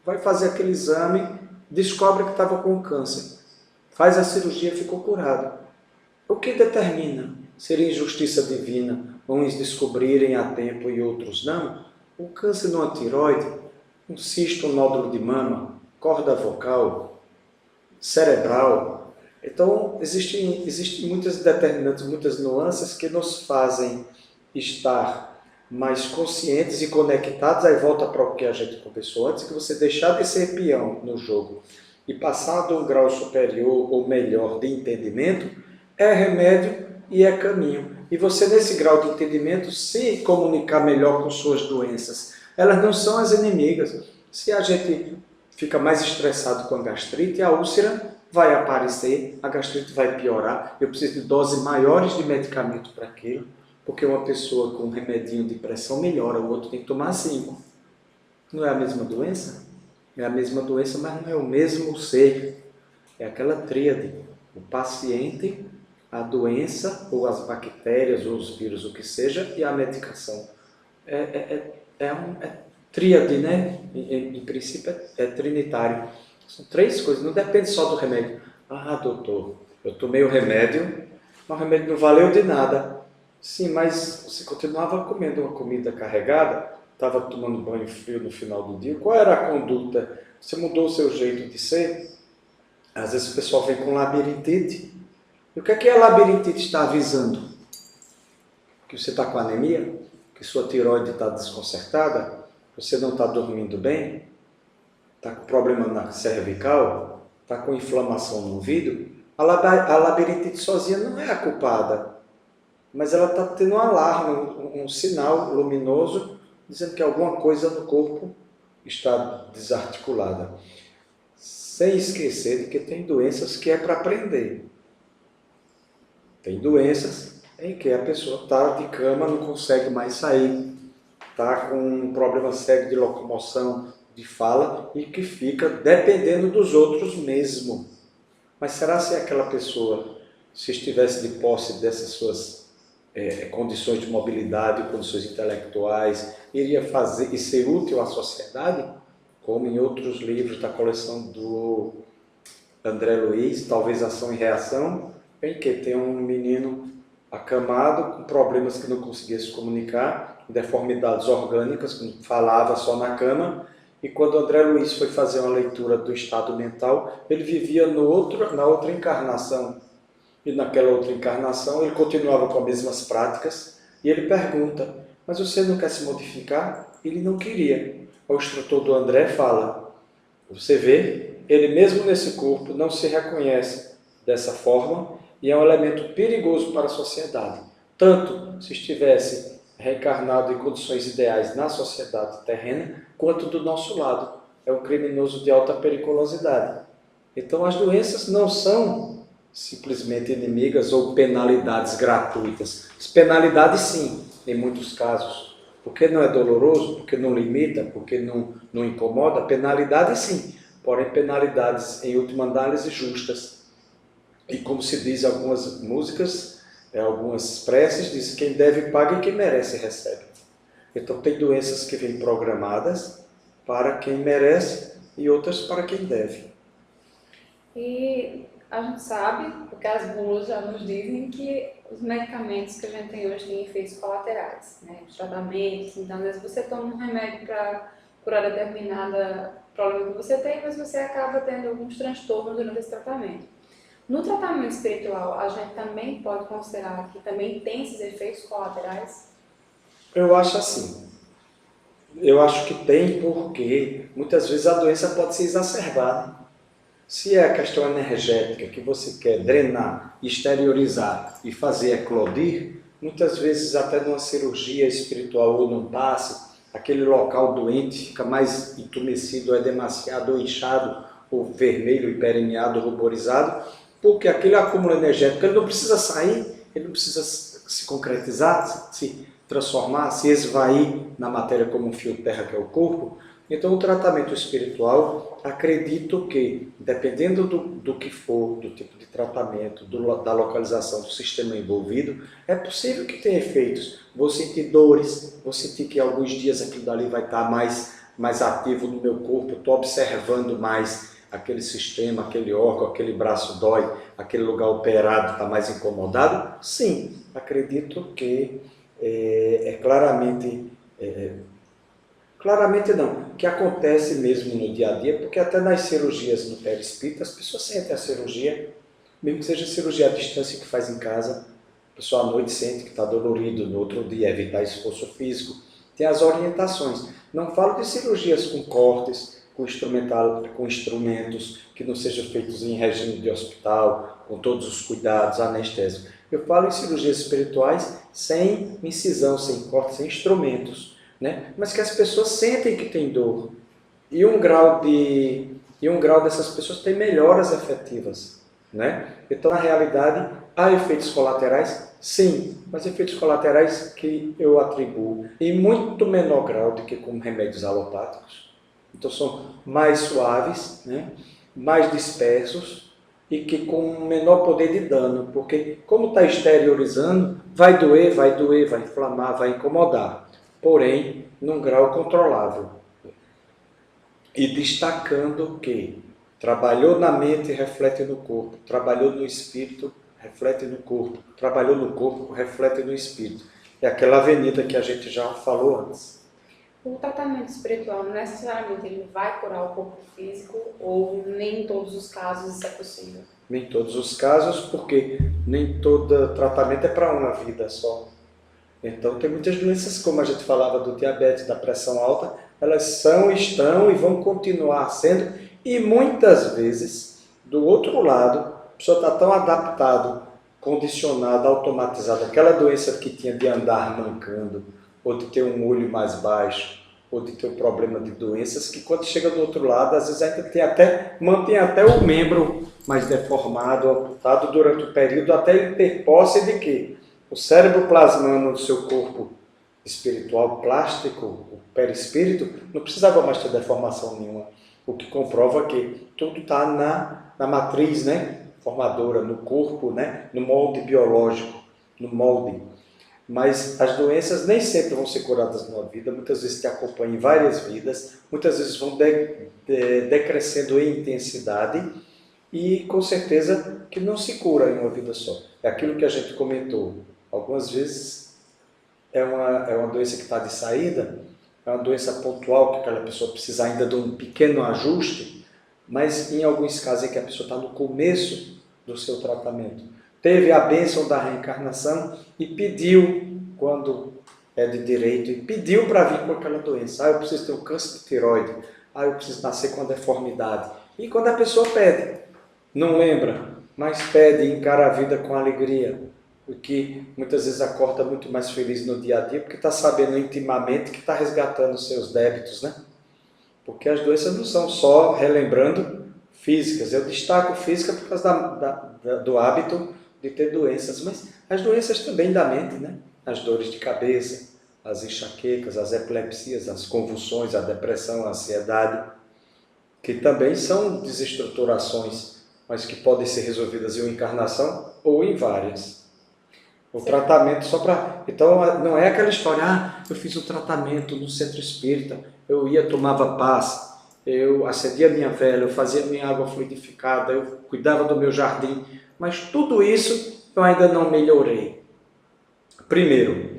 vai fazer aquele exame, descobre que estava com câncer, faz a cirurgia e ficou curado. O que determina? Seria injustiça divina, uns descobrirem a tempo e outros não? O câncer numa tireoide, um cisto, um nódulo de mama, corda vocal, cerebral. Então, existem muitas determinantes, muitas nuances que nos fazem estar mais conscientes e conectados. Aí volta para o que a gente conversou antes, que você deixar de ser peão no jogo e passar de um grau superior ou melhor de entendimento, é remédio e é caminho. E você, nesse grau de entendimento, se comunicar melhor com suas doenças. Elas não são as inimigas. Se a gente fica mais estressado com a gastrite, a úlcera vai aparecer, a gastrite vai piorar. Eu preciso de doses maiores de medicamento para aquilo, porque uma pessoa com um remedinho de pressão melhora, o outro tem que tomar 5. Não é a mesma doença? É a mesma doença, mas não é o mesmo ser. É aquela tríade. O paciente, a doença, ou as bactérias, ou os vírus, o que seja, e a medicação. É tríade, né? Em princípio é trinitário. São 3 coisas, não depende só do remédio. Ah, doutor, eu tomei o remédio, mas o remédio não valeu de nada. Sim, mas você continuava comendo uma comida carregada, estava tomando banho frio no final do dia. Qual era a conduta? Você mudou o seu jeito de ser? Às vezes o pessoal vem com labirintite. E o que é que a labirintite está avisando? Que você está com anemia? Que sua tireoide está desconcertada? Você não está dormindo bem? Está com problema na cervical? Está com inflamação no ouvido? A labirintite sozinha não é a culpada, mas ela está tendo um alarme, um sinal luminoso, dizendo que alguma coisa no corpo está desarticulada. Sem esquecer de que tem doenças que é para aprender. Tem doenças em que a pessoa está de cama, não consegue mais sair, está com um problema sério de locomoção, de fala, e que fica dependendo dos outros mesmo. Mas será se aquela pessoa, se estivesse de posse dessas suas condições de mobilidade, condições intelectuais, iria fazer e ser útil à sociedade? Como em outros livros da coleção do André Luiz, talvez Ação e Reação, em que tem um menino acamado com problemas que não conseguia se comunicar, deformidades orgânicas, que não falava só na cama, e quando André Luiz foi fazer uma leitura do estado mental, ele vivia na outra encarnação. E naquela outra encarnação ele continuava com as mesmas práticas, e ele pergunta, mas você não quer se modificar? Ele não queria. O instrutor do André fala, você vê, ele mesmo nesse corpo não se reconhece dessa forma e é um elemento perigoso para a sociedade. Tanto se estivesse reencarnado em condições ideais na sociedade terrena, quanto do nosso lado. É um criminoso de alta periculosidade. Então as doenças não são simplesmente inimigas ou penalidades gratuitas. As penalidades sim, em muitos casos. Porque não é doloroso, porque não limita, porque não incomoda, penalidade sim. Porém penalidades em última análise justas. E como se diz em algumas músicas, algumas preces, diz quem deve paga e quem merece recebe. Então tem doenças que vêm programadas para quem merece e outras para quem deve. E a gente sabe, porque as bulas já nos dizem que os medicamentos que a gente tem hoje têm efeitos colaterais, né? Os tratamentos, então às vezes você toma um remédio para curar determinado problema que você tem, mas você acaba tendo alguns transtornos durante esse tratamento. No tratamento espiritual, a gente também pode considerar que também tem esses efeitos colaterais? Eu acho assim. Eu acho que tem porque muitas vezes a doença pode se exacerbar. Né? Se é a questão energética que você quer drenar, exteriorizar e fazer eclodir, muitas vezes até numa cirurgia espiritual ou num passe, aquele local doente fica mais entumecido, é demasiado ou inchado, ou vermelho, hiperemiado, ruborizado, porque aquele acúmulo energético ele não precisa sair, ele não precisa se concretizar, se transformar, se esvair na matéria como um fio terra que é o corpo. Então o tratamento espiritual, acredito que, dependendo do que for, do tipo de tratamento, da localização do sistema envolvido, é possível que tenha efeitos. Vou sentir dores, vou sentir que alguns dias aquilo dali vai estar mais ativo no meu corpo, estou observando mais aquele sistema, aquele órgão, aquele braço dói, aquele lugar operado está mais incomodado. Sim, acredito que claramente não, que acontece mesmo no dia a dia, porque até nas cirurgias no perispírito as pessoas sentem a cirurgia, mesmo que seja cirurgia à distância que faz em casa, a pessoa à noite sente que está dolorido, no outro dia evitar esforço físico, tem as orientações. Não falo de cirurgias com cortes, com instrumentos que não sejam feitos em regime de hospital, com todos os cuidados, anestésico. Eu falo em cirurgias espirituais sem incisão, sem corte, sem instrumentos. Né? Mas que as pessoas sentem que tem dor. E um grau dessas pessoas tem melhoras efetivas. Né? Então, na realidade, há efeitos colaterais? Sim, mas efeitos colaterais que eu atribuo em muito menor grau do que com remédios alopáticos. Então, são mais suaves, né? Mais dispersos e que com menor poder de dano, porque como está exteriorizando, vai doer, vai inflamar, vai incomodar. Porém, num grau controlável. E destacando que trabalhou na mente, reflete no corpo, trabalhou no espírito, reflete no corpo, trabalhou no corpo, reflete no espírito. É aquela avenida que a gente já falou antes. O tratamento espiritual, não necessariamente ele vai curar o corpo físico ou nem em todos os casos isso é possível? Nem em todos os casos, porque nem todo tratamento é para uma vida só. Então, tem muitas doenças, como a gente falava do diabetes, da pressão alta, elas são, estão e vão continuar sendo, e muitas vezes, do outro lado, a pessoa está tão adaptado, condicionada, automatizada, aquela doença que tinha de andar mancando, ou de ter um olho mais baixo, ou de ter um problema de doenças, que quando chega do outro lado, às vezes ainda mantém até o membro mais deformado, amputado durante o período, até ele ter posse de quê? O cérebro plasmando no seu corpo espiritual plástico, o perispírito, não precisava mais ter deformação nenhuma. O que comprova que tudo está na matriz, né? Formadora, no corpo, né? No molde biológico, no molde. Mas as doenças nem sempre vão ser curadas numa vida, muitas vezes te acompanham em várias vidas, muitas vezes vão decrescendo em intensidade e com certeza que não se cura em uma vida só. É aquilo que a gente comentou. Algumas vezes é uma doença que está de saída, é uma doença pontual que aquela pessoa precisa ainda de um pequeno ajuste, mas em alguns casos é que a pessoa está no começo do seu tratamento. Teve a bênção da reencarnação e pediu, quando é de direito, e pediu para vir com aquela doença. Eu preciso ter um câncer de tireoide. Eu preciso nascer com a deformidade. E quando a pessoa pede, não lembra, mais pede e encara a vida com alegria, o que muitas vezes acorda muito mais feliz no dia a dia, porque está sabendo intimamente que está resgatando os seus débitos, né? Porque as doenças não são só, relembrando, físicas. Eu destaco física por causa do hábito de ter doenças, mas as doenças também da mente, né? As dores de cabeça, as enxaquecas, as epilepsias, as convulsões, a depressão, a ansiedade, que também são desestruturações, mas que podem ser resolvidas em uma encarnação ou em várias. O tratamento só para... Então, não é aquela história, eu fiz o tratamento no centro espírita, eu ia, tomava paz, eu acendia minha vela, eu fazia minha água fluidificada, eu cuidava do meu jardim, mas tudo isso eu ainda não melhorei. Primeiro,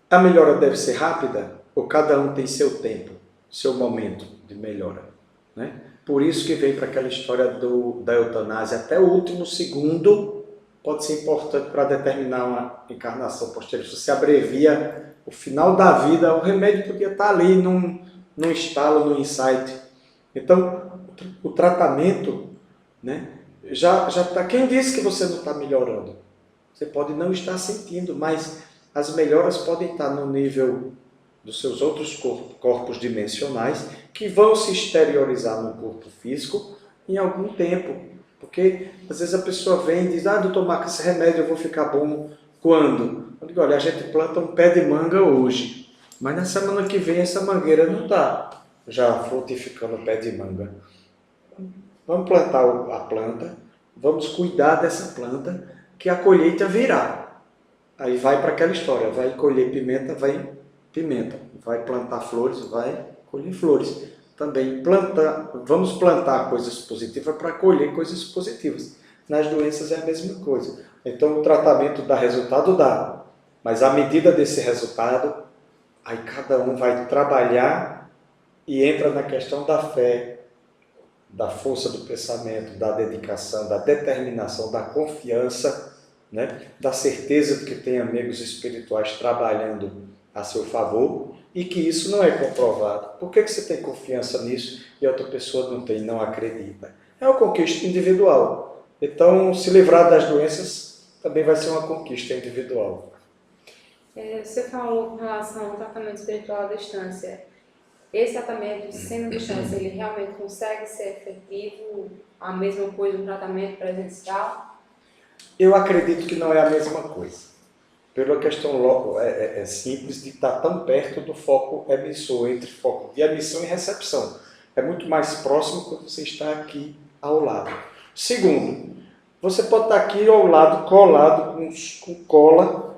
a melhora deve ser rápida ou cada um tem seu tempo, seu momento de melhora, né? Por isso que vem para aquela história da eutanásia, até o último segundo pode ser importante para determinar uma encarnação posterior. Se você abrevia o final da vida, o remédio podia estar ali num estalo, num insight. Então, o tratamento, né, já está... Quem disse que você não está melhorando? Você pode não estar sentindo, mas as melhoras podem estar no nível dos seus outros corpos dimensionais, que vão se exteriorizar no corpo físico em algum tempo. Porque às vezes a pessoa vem e diz, doutor Marcos, esse remédio eu vou ficar bom quando? Eu digo, olha, a gente planta um pé de manga hoje, mas na semana que vem essa mangueira não está já frutificando o pé de manga. Vamos plantar a planta, vamos cuidar dessa planta, que a colheita virá. Aí vai para aquela história, vai colher pimenta, vai pimenta. Vai plantar flores, vai colher flores. Também vamos plantar coisas positivas para colher coisas positivas. Nas doenças é a mesma coisa. Então o tratamento dá resultado, dá. Mas à medida desse resultado, aí cada um vai trabalhar e entra na questão da fé, da força do pensamento, da dedicação, da determinação, da confiança, né? Da certeza de que tem amigos espirituais trabalhando a seu favor e que isso não é comprovado. Por que você tem confiança nisso e a outra pessoa não tem, não acredita? É uma conquista individual. Então, se livrar das doenças também vai ser uma conquista individual. Você falou com relação ao tratamento espiritual à distância. Esse tratamento, sendo à distância, ele realmente consegue ser efetivo? A mesma coisa do tratamento presencial? Eu acredito que não é a mesma coisa. Pela questão simples de estar tão perto do foco emissor, entre foco de emissão e recepção. É muito mais próximo quando você está aqui ao lado. Segundo, você pode estar aqui ao lado, colado com cola,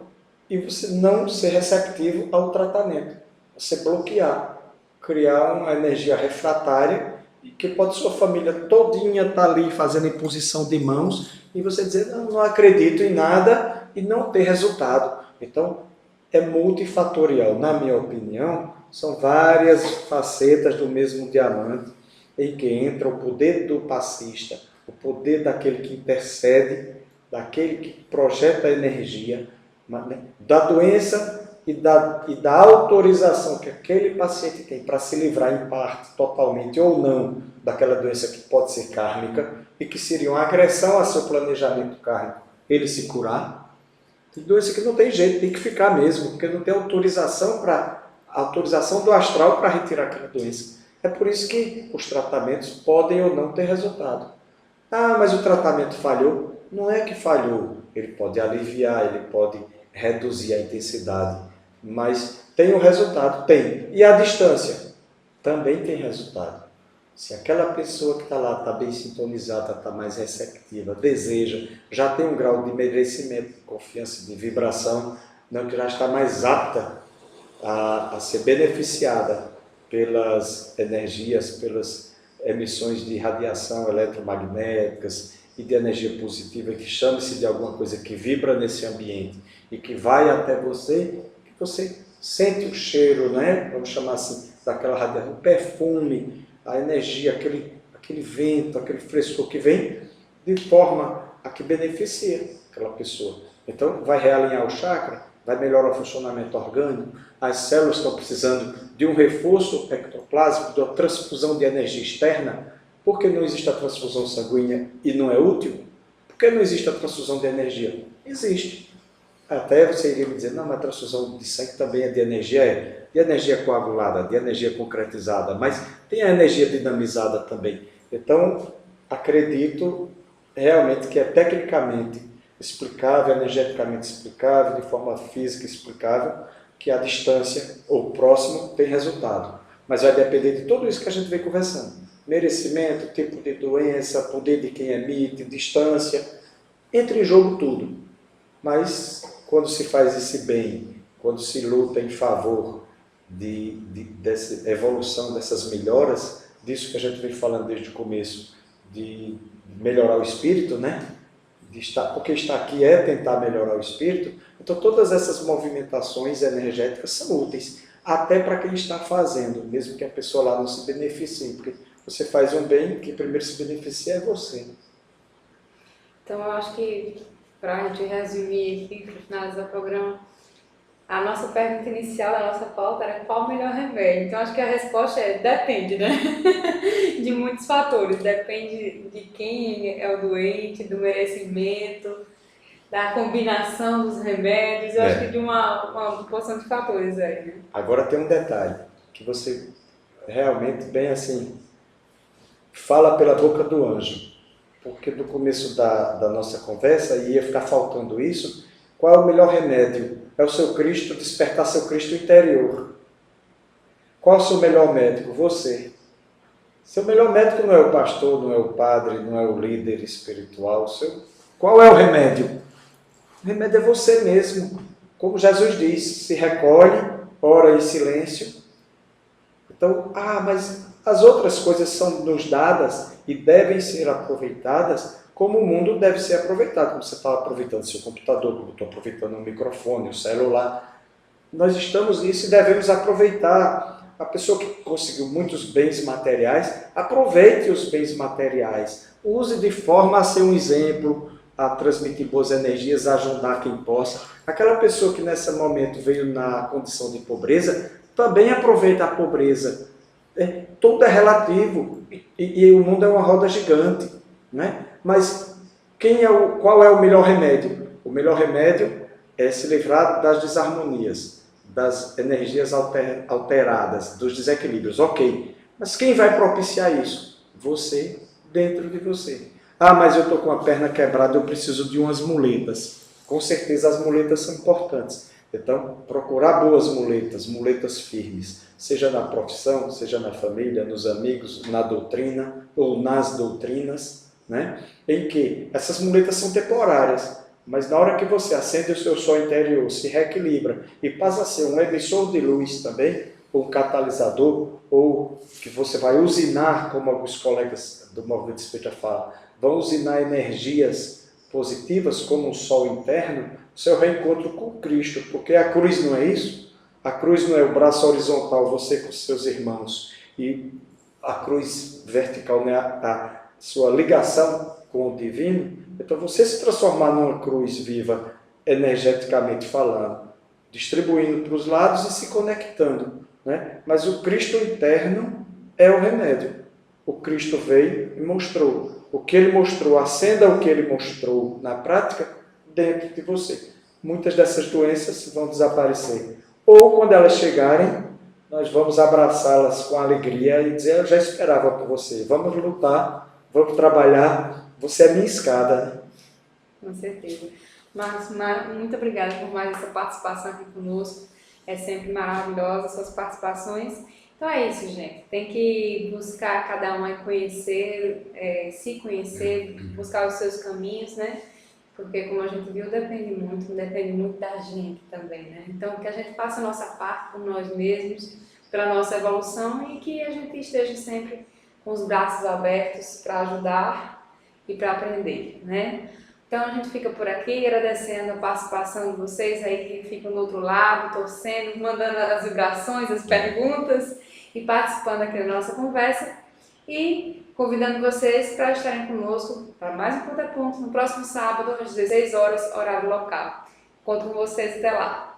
e você não ser receptivo ao tratamento. Você bloquear, criar uma energia refratária, e que pode sua família todinha estar ali fazendo imposição de mãos, e você dizer, não acredito em nada, e não ter resultado. Então, é multifatorial. Na minha opinião, são várias facetas do mesmo diamante, em que entra o poder do passista, o poder daquele que intercede, daquele que projeta a energia, da doença e da autorização que aquele paciente tem para se livrar em parte, totalmente ou não, daquela doença que pode ser kármica e que seria uma agressão a seu planejamento kármico, ele se curar. Tem doença que não tem jeito, tem que ficar mesmo, porque não tem autorização do astral para retirar aquela doença. É por isso que os tratamentos podem ou não ter resultado. Mas o tratamento falhou. Não é que falhou, ele pode aliviar, ele pode reduzir a intensidade, mas tem um resultado? Tem. E a distância? Também tem resultado. Se aquela pessoa que está lá está bem sintonizada, está mais receptiva, deseja, já tem um grau de merecimento, de confiança, de vibração, não, que já está mais apta a ser beneficiada pelas energias, pelas emissões de radiação eletromagnéticas e de energia positiva, que chame-se de alguma coisa que vibra nesse ambiente e que vai até você, que você sente o cheiro, né? Vamos chamar assim, daquela radiação, o perfume, a energia, aquele vento, aquele frescor que vem de forma a que beneficia aquela pessoa. Então, vai realinhar o chakra, vai melhorar o funcionamento orgânico, as células estão precisando de um reforço ectoplásmico, de uma transfusão de energia externa. Por que não existe a transfusão sanguínea e não é útil? que não existe a transfusão de energia? Existe. Até você iria me dizer, não, mas a transfusão de sangue também é de energia, de energia coagulada, de energia concretizada, mas tem a energia dinamizada também. Então, acredito realmente que é tecnicamente explicável, energeticamente explicável, de forma física explicável, que a distância ou próximo tem resultado. Mas vai depender de tudo isso que a gente vem conversando. Merecimento, tipo de doença, poder de quem emite, distância, entra em jogo tudo. Mas quando se faz esse bem, quando se luta em favor dessa evolução, dessas melhoras, disso que a gente vem falando desde o começo, de melhorar o espírito, né? Porque estar aqui é tentar melhorar o espírito, então todas essas movimentações energéticas são úteis, até para quem está fazendo, mesmo que a pessoa lá não se beneficie, porque você faz um bem, quem primeiro se beneficia é você. Então, eu acho que, para a gente resumir aqui, para finalizar o programa, a nossa pergunta inicial da nossa pauta era qual o melhor remédio. Então, acho que a resposta é depende, né? De muitos fatores. Depende de quem é o doente, do merecimento, da combinação dos remédios. Eu acho que de uma porção de fatores aí, né? Agora tem um detalhe, que você realmente, bem assim, fala pela boca do anjo. Porque no começo da nossa conversa ia ficar faltando isso. Qual é o melhor remédio? É o seu Cristo, despertar seu Cristo interior. Qual é o seu melhor médico? Você. Seu melhor médico não é o pastor, não é o padre, não é o líder espiritual. Qual é o remédio? O remédio é você mesmo. Como Jesus diz, se recolhe, ora em silêncio. Então, mas as outras coisas são nos dadas e devem ser aproveitadas como o mundo deve ser aproveitado, como você está aproveitando seu computador, como eu estou aproveitando o microfone, o celular. Nós estamos nisso e devemos aproveitar. A pessoa que conseguiu muitos bens materiais, aproveite os bens materiais. Use de forma a ser um exemplo, a transmitir boas energias, a ajudar quem possa. Aquela pessoa que nesse momento veio na condição de pobreza, também aproveita a pobreza. Tudo é relativo e o mundo é uma roda gigante, né? Mas qual é o melhor remédio? O melhor remédio é se livrar das desarmonias, das energias alteradas, dos desequilíbrios. Ok, mas quem vai propiciar isso? Você, dentro de você. Mas eu estou com a perna quebrada, eu preciso de umas muletas. Com certeza as muletas são importantes. Então, procurar boas muletas, muletas firmes, seja na profissão, seja na família, nos amigos, na doutrina ou nas doutrinas, né? Em que essas muletas são temporárias, mas na hora que você acende o seu sol interior, se reequilibra e passa a ser um emissor de luz também, ou um catalisador, ou que você vai usinar, como alguns colegas do Movimento Espírita falam, vão usinar energias positivas, como o sol interno, o seu reencontro com Cristo, porque a cruz não é isso? A cruz não é o braço horizontal, você com seus irmãos, e a cruz vertical não é a sua ligação com o divino. Então você se transformar numa cruz viva, energeticamente falando, distribuindo para os lados e se conectando, né? Mas o Cristo interno é o remédio. O Cristo veio e mostrou. O que ele mostrou, acenda o que ele mostrou na prática dentro de você. Muitas dessas doenças vão desaparecer. Ou quando elas chegarem, nós vamos abraçá-las com alegria e dizer, eu já esperava por você. Vamos lutar, vamos trabalhar, você é minha escada. Né? Com certeza. Marcos, muito obrigada por mais essa participação aqui conosco. É sempre maravilhosa as suas participações. Então é isso, gente. Tem que buscar cada um conhecer, se conhecer, buscar os seus caminhos, né? Porque, como a gente viu, depende muito da gente também, né? Então, que a gente faça a nossa parte por nós mesmos, pela nossa evolução e que a gente esteja sempre com os braços abertos para ajudar e para aprender, né? Então, a gente fica por aqui agradecendo a participação de vocês aí que ficam do outro lado, torcendo, mandando as vibrações, as perguntas e participando aqui da nossa conversa e convidando vocês para estarem conosco para mais um Ponto a Ponto no próximo sábado às 16 horas, horário local. Conto com vocês até lá.